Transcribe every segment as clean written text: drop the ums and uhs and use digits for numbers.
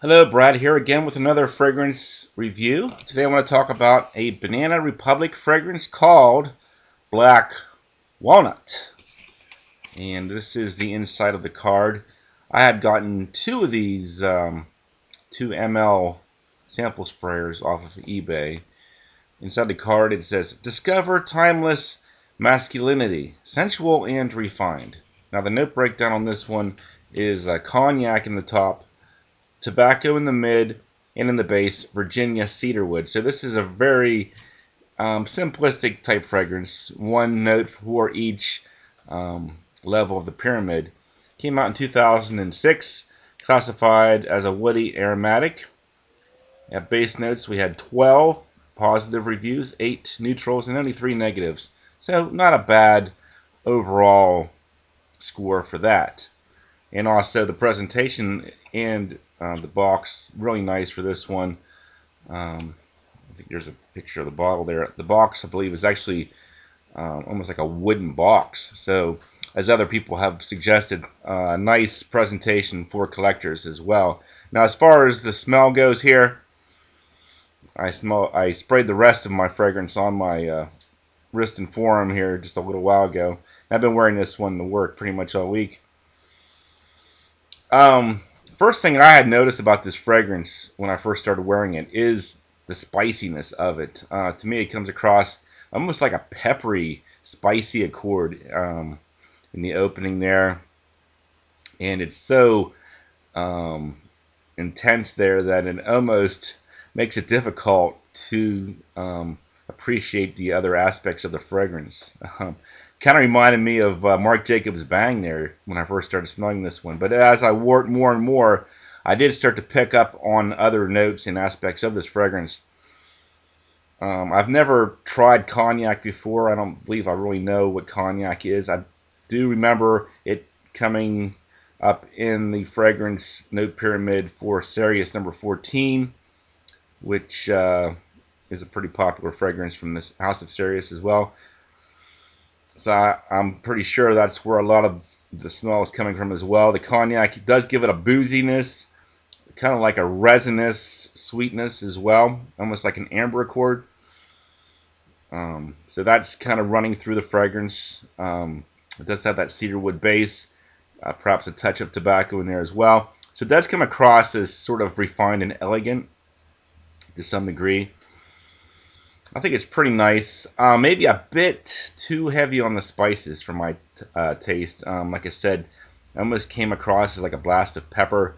Hello, Brad here again with another fragrance review. Today I want to talk about a Banana Republic fragrance called Black Walnut. And this is the inside of the card. I had gotten two of these 2 ml sample sprayers off of eBay. Inside the card it says, "Discover timeless masculinity, sensual and refined." Now the note breakdown on this one is cognac in the top, tobacco in the mid, and in the base, Virginia cedarwood. So this is a very simplistic type fragrance. One note for each level of the pyramid. Came out in 2006, classified as a woody aromatic. At base notes, we had 12 positive reviews, 8 neutrals, and only 3 negatives. So not a bad overall score for that. And also the presentation and the box, really nice for this one. I think there's a picture of the bottle there. The box, I believe, is actually almost like a wooden box. So, as other people have suggested, a nice presentation for collectors as well. Now, as far as the smell goes here, I sprayed the rest of my fragrance on my wrist and forearm here just a little while ago. I've been wearing this one to work pretty much all week. First thing I had noticed about this fragrance when I first started wearing it is the spiciness of it. To me, it comes across almost like a peppery, spicy accord in the opening there, and it's so intense there that it almost makes it difficult to appreciate the other aspects of the fragrance. Kind of reminded me of Marc Jacobs Bang there when I first started smelling this one. But as I wore it more and more, I did start to pick up on other notes and aspects of this fragrance. I've never tried cognac before. I don't believe I really know what cognac is. I do remember it coming up in the fragrance note pyramid for Sirius number 14, which is a pretty popular fragrance from this House of Sirius as well. So I'm pretty sure that's where a lot of the smell is coming from as well. The cognac does give it a booziness, kind of like a resinous sweetness as well, almost like an amber accord. So that's kind of running through the fragrance. It does have that cedarwood base, perhaps a touch of tobacco in there as well. So it does come across as sort of refined and elegant to some degree. I think it's pretty nice. Maybe a bit too heavy on the spices for my taste. Like I said, it almost came across as like a blast of pepper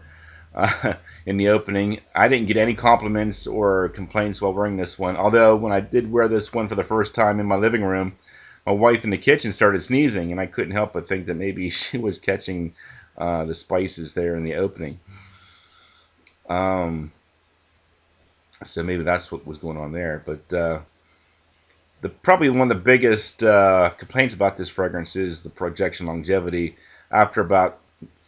in the opening. I didn't get any compliments or complaints while wearing this one. Although when I did wear this one for the first time in my living room, my wife in the kitchen started sneezing, and I couldn't help but think that maybe she was catching the spices there in the opening. So maybe that's what was going on there. But probably one of the biggest complaints about this fragrance is the projection longevity. After about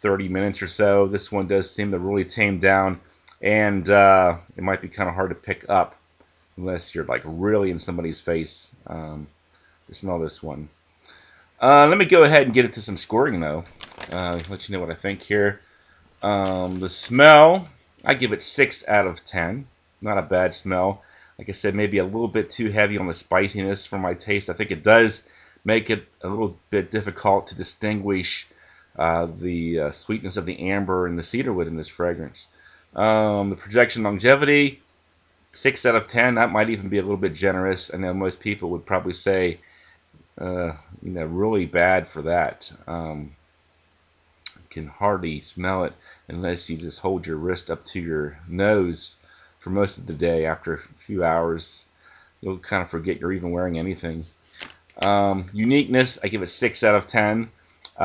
30 minutes or so, this one does seem to really tame down, and it might be kind of hard to pick up unless you're like really in somebody's face to smell this one. Let me go ahead and get into some scoring though. Let you know what I think here. The smell, I give it 6 out of 10. Not a bad smell. Like I said, maybe a little bit too heavy on the spiciness for my taste. I think it does make it a little bit difficult to distinguish the sweetness of the amber and the cedarwood in this fragrance. The projection longevity, 6 out of 10. That might even be a little bit generous. I know most people would probably say, really bad for that. Can hardly smell it unless you just hold your wrist up to your nose for most of the day. After a few hours, you'll kind of forget you're even wearing anything. Uniqueness, I give it 6 out of 10.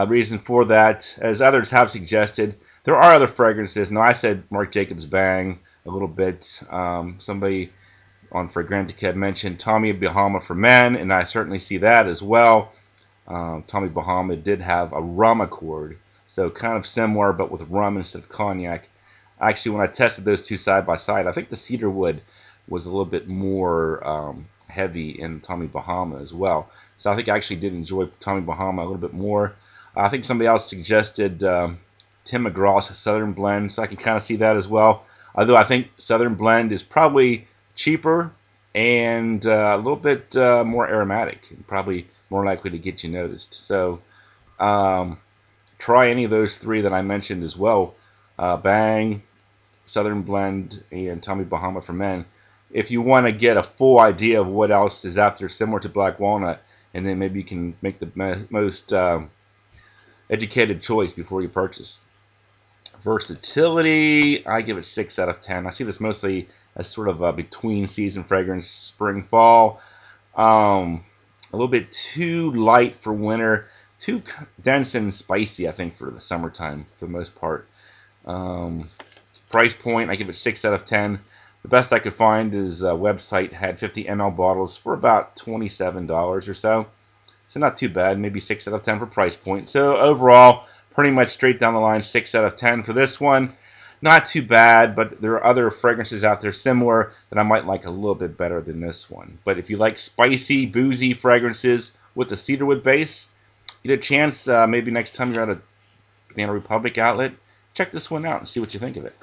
Reason for that, as others have suggested, there are other fragrances. Now, I said Marc Jacobs Bang a little bit. Somebody on Fragrantica had mentioned Tommy Bahama for men, and I certainly see that as well. Tommy Bahama did have a rum accord, so kind of similar, but with rum instead of cognac. Actually, when I tested those two side by side, I think the cedarwood was a little bit more heavy in Tommy Bahama as well. So I think I actually did enjoy Tommy Bahama a little bit more. I think somebody else suggested Tim McGraw's Southern Blend, so I can kind of see that as well. Although I think Southern Blend is probably cheaper and a little bit more aromatic, and probably more likely to get you noticed. So try any of those three that I mentioned as well. Bang, Southern Blend, and Tommy Bahama for Men. If you want to get a full idea of what else is out there similar to Black Walnut, and then maybe you can make the most educated choice before you purchase. Versatility, I give it 6 out of 10. I see this mostly as sort of a between season fragrance, spring, fall. A little bit too light for winter, too dense and spicy, I think, for the summertime for the most part. Price point, I give it 6 out of 10. The best I could find is a website had 50 ml bottles for about $27 or so. So not too bad, maybe 6 out of 10 for price point. So overall, pretty much straight down the line, 6 out of 10 for this one. Not too bad, but there are other fragrances out there similar that I might like a little bit better than this one. But if you like spicy, boozy fragrances with a cedarwood base, you get a chance maybe next time you're at a Banana Republic outlet, check this one out and see what you think of it.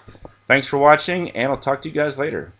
Thanks for watching, and I'll talk to you guys later.